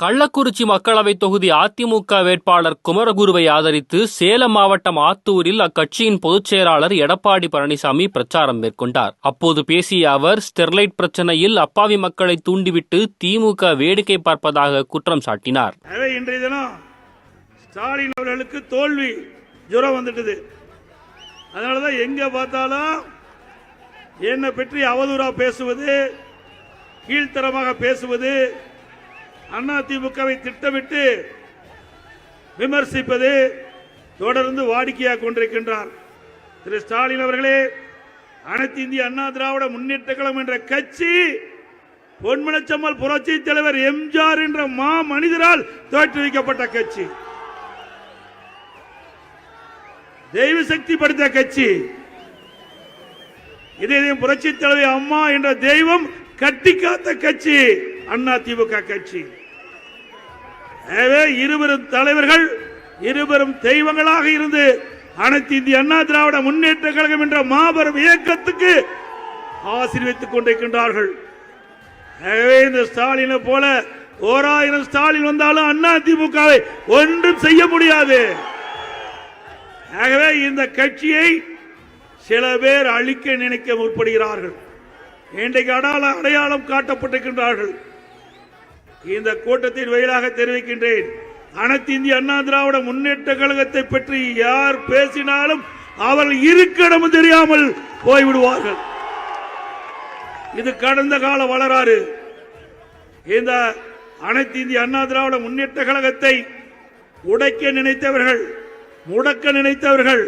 கள்ளக்குறிச்சி மக்களவை தொகுதி அதிமுக வேட்பாளர் குமரகுருவை ஆதரித்து சேலம் மாவட்டம் ஆத்தூரில் அக்கட்சியின் பொதுச் செயலாளர் எடப்பாடி பழனிசாமி பிரச்சாரம் மேற்கொண்டார். அப்போது பேசிய அவர், ஸ்டெர்லைட் பிரச்சனையில் அப்பாவி மக்களை தூண்டிவிட்டு திமுக வேடிக்கை பார்ப்பதாக குற்றம் சாட்டினார். இன்றைய தினம் ஸ்டாலின் அவர்களுக்கு தோல்வி ஜுரம் வந்துட்டது. அதனாலதான் எங்க பார்த்தாலும் என்னை பற்றி அவதூறா பேசுவது, கீழ்த்தரமாக பேசுவது, அதிமுகவை திட்டமிட்டு விமர்சிப்பது தொடர்ந்து வாடிக்கையாக கொண்டிருக்கின்றார். திரு ஸ்டாலின் அவர்களே, அனைத்து இந்திய அண்ணா திராவிட முன்னேற்ற கழகம் என்ற கட்சி பொன்மனச்சம்மல் புரட்சி தலைவர் எம்ஜிஆர் என்ற மா மனிதரால் தோற்றுவிக்கப்பட்ட கட்சி, தெய்வ சக்தி படைத்த கட்சி. இதையும் புரட்சி தலைவர் அம்மா என்ற தெய்வம் கட்டி காத்த கட்சி அதிமுக கட்சி. இருவரும் தலைவர்கள் இருவரும் தெய்வங்களாக இருந்து அனைத்து இந்திய அண்ணா திராவிட முன்னேற்ற கழகம் என்ற மாபெரும் இயக்கத்துக்கு ஆசீர்வதித்துக் கொண்டிருக்கின்றார்கள். இந்த ஸ்டாலினை போல 1000 ஸ்டாலின் வந்தாலும் அதிமுகவை ஒன்றும் செய்ய முடியாது. ஆகவே இந்த கட்சியை சில பேர் அழிக்க நினைக்க முற்படுகிறார்கள். இன்றைக்கு அடையாளம் காட்டப்பட்டிருக்கின்றார்கள். இந்த கூட்டத்தின் வாயிலாக தெரிவிக்கின்றேன், அனைத்து இந்திய அண்ணா திராவிட முன்னேற்ற கழகத்தை பற்றி யார் பேசினாலும் அவர்கள் இருக்கிடம் தெரியாமல் போய்விடுவார்கள். இது கடந்த கால வரலாறு. இந்த அனைத்து இந்திய அண்ணா திராவிட முன்னேற்ற கழகத்தை உடைக்க நினைத்தவர்கள், முடக்க நினைத்தவர்கள்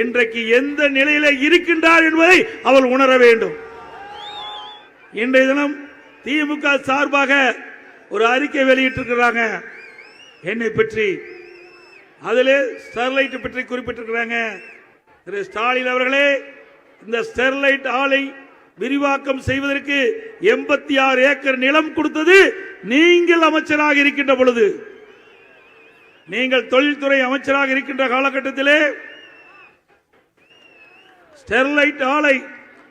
இன்றைக்கு எந்த நிலையில இருக்கின்றார் என்பதை அவர் உணர வேண்டும். இன்றைய தினம் திமுக சார்பாக ஒரு அறிக்கை வெளியிட்டிருக்கிறாங்க என்னை பற்றி. அதிலே ஸ்டெர்லைட் பற்றி குறிப்பிட்டிருக்கிறாங்க. திரு ஸ்டாலின் அவர்களே, இந்த ஸ்டெர்லைட் ஆலை விரிவாக்கம் செய்வதற்கு 86 ஏக்கர் நிலம் கொடுத்தது நீங்கள் அமைச்சராக இருக்கின்ற பொழுது, நீங்கள் தொழில்துறை அமைச்சராக இருக்கின்ற காலகட்டத்திலே ஸ்டெர்லைட் ஆலை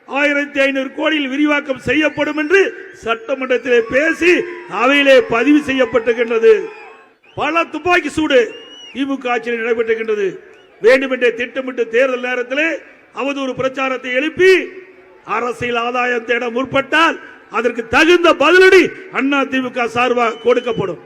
1500 கோடியில் விரிவாக்கம் செய்யப்படும் என்று சட்டமன்றத்திலே பேசி அவையிலே பதிவு செய்யப்பட்டிருக்கின்றது. பல துப்பாக்கி சூடு திமுக ஆட்சியில் நடைபெற்றிருக்கின்றது. வேண்டுமென்றே திட்டமிட்டு தேர்தல் நேரத்திலே அவதூறு பிரச்சாரத்தை எழுப்பி அரசியல் ஆதாயம் தேட முற்பட்டால் அதற்கு தகுந்த பதிலடி அதிமுக சார்பாக கொடுக்கப்படும்.